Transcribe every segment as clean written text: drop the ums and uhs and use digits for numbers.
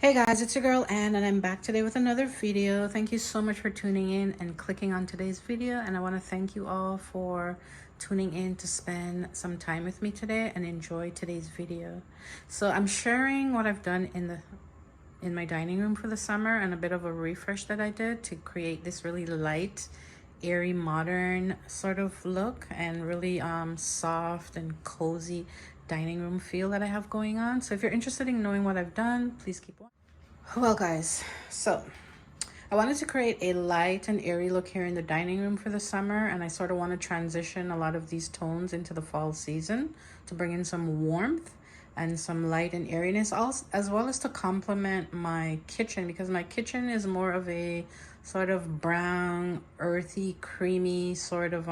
Hey guys, it's your girl Ann and I'm back today with another video. Thank you so much for tuning in and clicking on today's video, and I want to thank you all for tuning in to spend some time with me today and enjoy today's video. So I'm sharing what I've done in my dining room for the summer and a bit of a refresh that I did to create this really light, airy, modern sort of look and really soft and cozy dining room feel that I have going on. So if you're interested in knowing what I've done, please keep watching. Well guys, so I wanted to create a light and airy look here in the dining room for the summer, and I sort of want to transition a lot of these tones into the fall season to bring in some warmth and some light and airiness, also, as well as to complement my kitchen, because my kitchen is more of a sort of brown, earthy, creamy sort of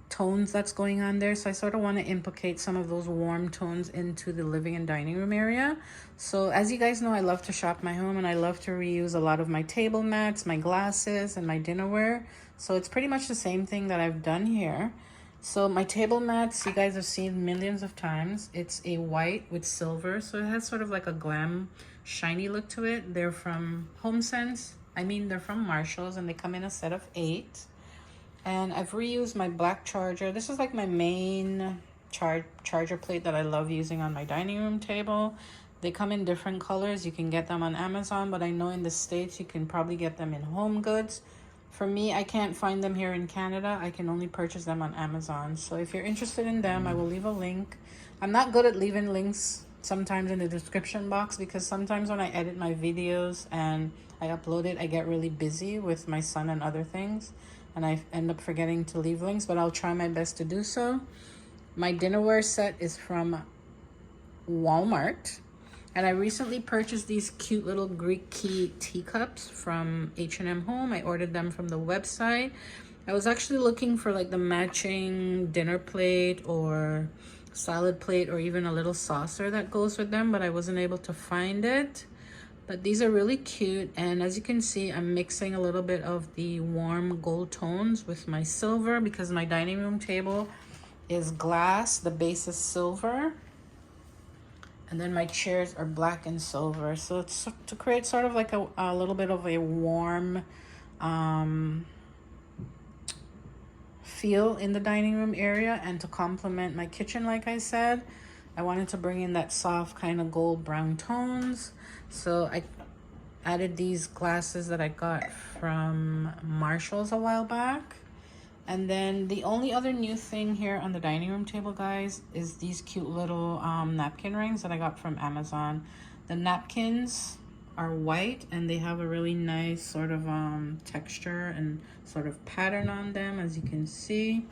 tones that's going on there. So I sort of want to implicate some of those warm tones into the living and dining room area. So as you guys know, I love to shop my home and I love to reuse a lot of my table mats, my glasses, and my dinnerware. So it's pretty much the same thing that I've done here. So my table mats, you guys have seen millions of times. It's a white with silver, so it has sort of like a glam shiny look to it. They're from HomeSense. They're from Marshalls, and they come in a set of 8. And I've reused my black charger. This is like my main charger plate that I love using on my dining room table. They come in different colors. You can get them on Amazon, but I know in the States you can probably get them in Home Goods. For me, I can't find them here in Canada. I can only purchase them on Amazon. So if you're interested in them, I will leave a link. I'm not good at leaving links sometimes in the description box, because sometimes when I edit my videos and I upload it, I get really busy with my son and other things, and I end up forgetting to leave links, but I'll try my best to do so. My dinnerware set is from Walmart, and I recently purchased these cute little Greek key teacups from H&M Home. I ordered them from the website. I was actually looking for like the matching dinner plate or salad plate or even a little saucer that goes with them, but I wasn't able to find it. But these are really cute, and as you can see, I'm mixing a little bit of the warm gold tones with my silver, because my dining room table is glass, the base is silver, and then my chairs are black and silver. So it's to create sort of like a little bit of a warm feel in the dining room area, and to complement my kitchen, like I said, I wanted to bring in that soft kind of gold brown tones. So I added these glasses that I got from Marshalls a while back. And then the only other new thing here on the dining room table, guys, is these cute little napkin rings that I got from Amazon. The napkins are white and they have a really nice sort of texture and sort of pattern on them, as you can see.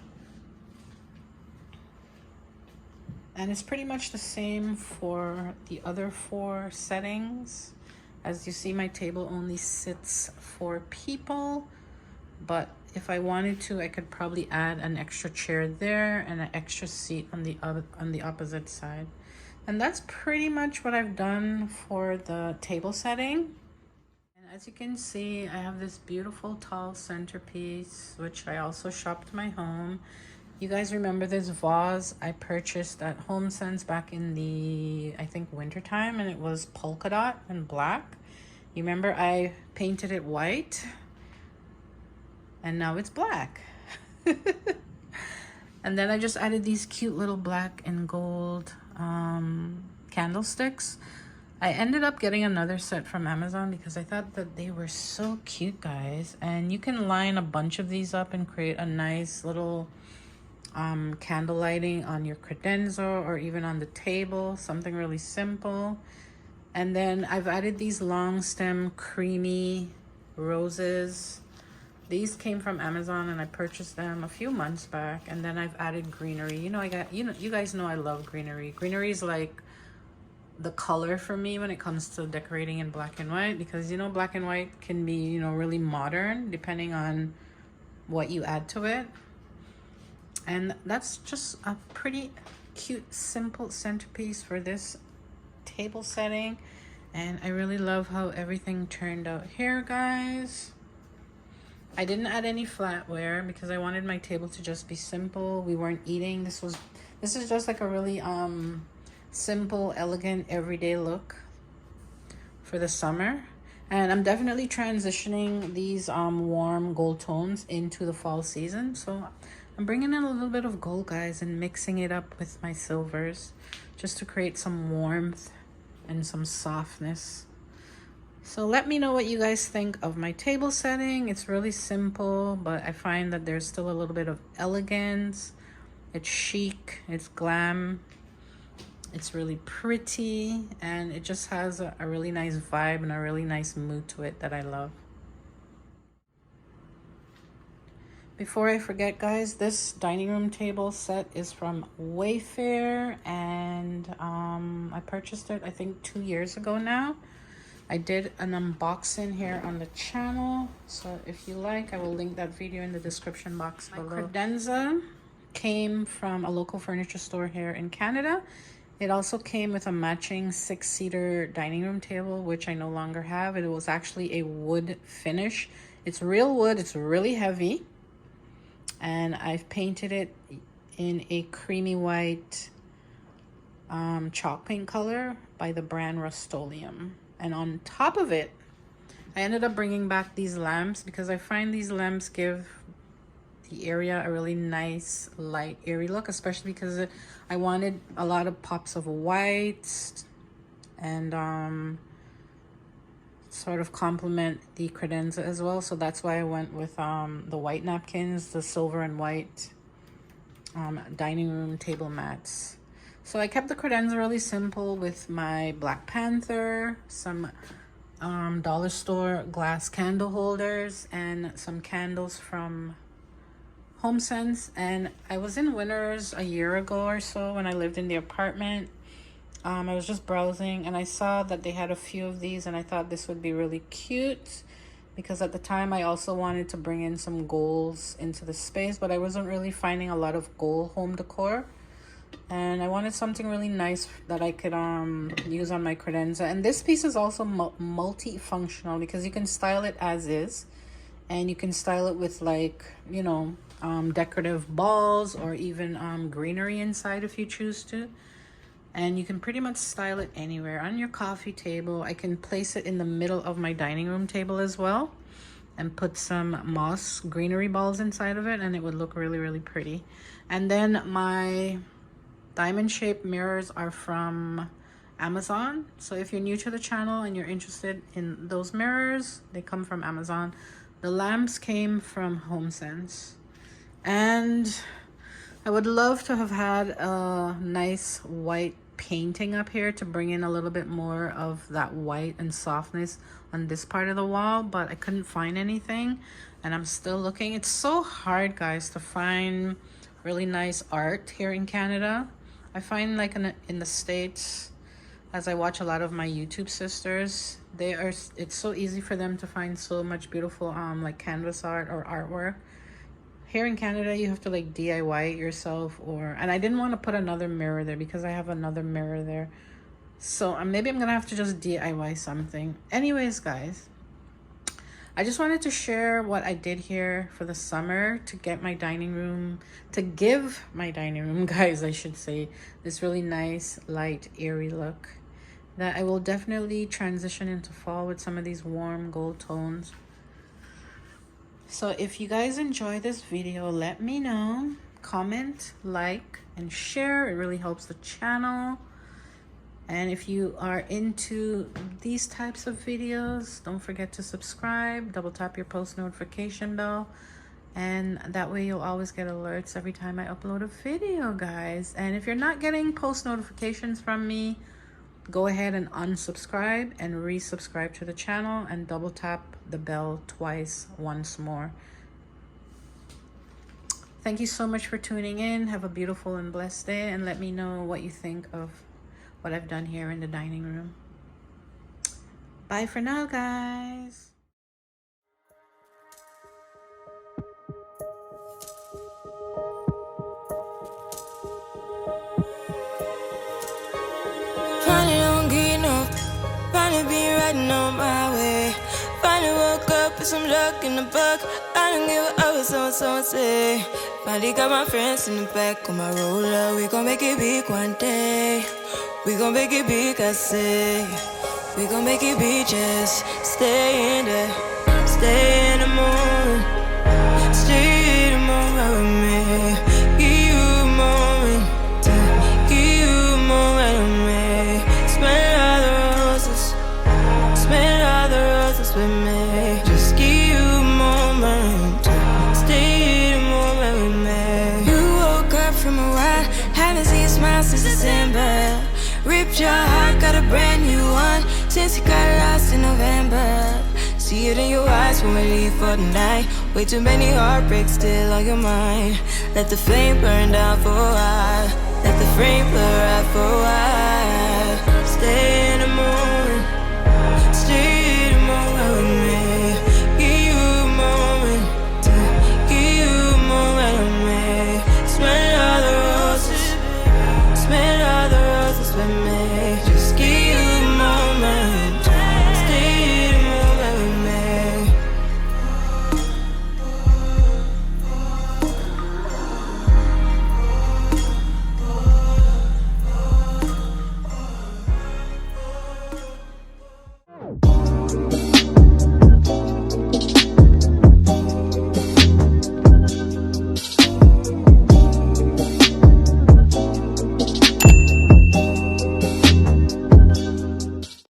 And it's pretty much the same for the other 4 settings. As you see, my table only sits 4 people, but if I wanted to, I could probably add an extra chair there and an extra seat on the opposite side. And that's pretty much what I've done for the table setting. And as you can see, I have this beautiful tall centerpiece, which I also shopped my home. You guys remember this vase I purchased at HomeSense back in the, I think, winter time, and it was polka dot and black. You remember I painted it white, and now it's black. And then I just added these cute little black and gold candlesticks. I ended up getting another set from Amazon because I thought that they were so cute, guys. And you can line a bunch of these up and create a nice little candle lighting on your credenza or even on the table, something really simple. And then I've added these long stem creamy roses. These came from Amazon and I purchased them a few months back. And then I've added greenery. You guys know I love greenery. Greenery is like the color for me when it comes to decorating in black and white, because black and white can be really modern depending on what you add to it. And that's just a pretty cute, simple centerpiece for this table setting. And I really love how everything turned out here, guys. I didn't add any flatware because I wanted my table to just be simple. We weren't eating. This is just like a really simple, elegant, everyday look. for the summer. And I'm definitely transitioning these warm gold tones into the fall season. So I'm bringing in a little bit of gold, guys, and mixing it up with my silvers just to create some warmth and some softness. So let me know what you guys think of my table setting. It's really simple, but I find that there's still a little bit of elegance. It's chic, it's glam. It's really pretty, and it just has a really nice vibe and a really nice mood to it that I love. Before I forget, guys, this dining room table set is from Wayfair, and I purchased it I think 2 years ago now. I did an unboxing here on the channel, so if you like, I will link that video in the description box below. My credenza came from a local furniture store here in Canada. It also came with a matching 6-seater dining room table, which I no longer have. It was actually a wood finish. It's real wood, it's really heavy. And I've painted it in a creamy white chalk paint color by the brand Rust-Oleum. And on top of it, I ended up bringing back these lamps because I find these lamps give the area a really nice light airy look, especially because I wanted a lot of pops of white and sort of complement the credenza as well. So that's why I went with the white napkins, the silver and white dining room table mats. So I kept the credenza really simple with my Black Panther, some dollar store glass candle holders, and some candles from HomeSense. And I was in Winners a year ago or so when I lived in the apartment. I was just browsing and I saw that they had a few of these, and I thought this would be really cute because at the time I also wanted to bring in some golds into the space, but I wasn't really finding a lot of gold home decor, and I wanted something really nice that I could use on my credenza. And this piece is also multi-functional because you can style it as is, and you can style it with, like, you know, decorative balls or even greenery inside if you choose to. And you can pretty much style it anywhere on your coffee table. I can place it in the middle of my dining room table as well and put some moss greenery balls inside of it, and it would look really, really pretty. And then my diamond shaped mirrors are from Amazon. So if you're new to the channel and you're interested in those mirrors, they come from Amazon. The lamps came from HomeSense. And I would love to have had a nice white painting up here to bring in a little bit more of that white and softness on this part of the wall, but I couldn't find anything, and I'm still looking. It's so hard, guys, to find really nice art here in Canada. I find, like, in the States, as I watch a lot of my YouTube sisters, it's so easy for them to find so much beautiful like canvas art or artwork. Here in Canada, you have to, like, DIY it yourself, and I didn't want to put another mirror there because I have another mirror there. So maybe I'm gonna have to just DIY something. Anyways, guys, I just wanted to share what I did here for the summer to give my dining room, guys, I should say, this really nice, light, airy look that I will definitely transition into fall with some of these warm gold tones. So if you guys enjoy this video, let me know. Comment, like, and share. It really helps the channel. And if you are into these types of videos, don't forget to subscribe. Double tap your post notification bell, and that way you'll always get alerts every time I upload a video, guys. And if you're not getting post notifications from me, go ahead and unsubscribe and resubscribe to the channel, and double tap the bell twice once more. Thank you so much for tuning in. Have a beautiful and blessed day, and let me know what you think of what I've done here in the dining room. Bye for now, guys. Finally don't get no, finally be riding on my way. Finally woke up with some luck in the book. I don't give a what someone say. Finally got my friends in the back of my roller. We gon' make it big one day. We gon' make it big, I say. We gon' make it beaches. Stay in there. Stay in the moon. Stay in the moment with me. Give you a moment. Give you a moment with me. Smell all the roses. Smell all the roses with me. Just give you a moment. Stay in the moment with me. You woke up from a while. Haven't seen you smile since December. Ripped your heart, got a brand new one since you got lost in November. See it in your eyes when we leave for the night. Way too many heartbreaks still on your mind. Let the flame burn down for a while. Let the frame blur out for a while. Stay in the moon.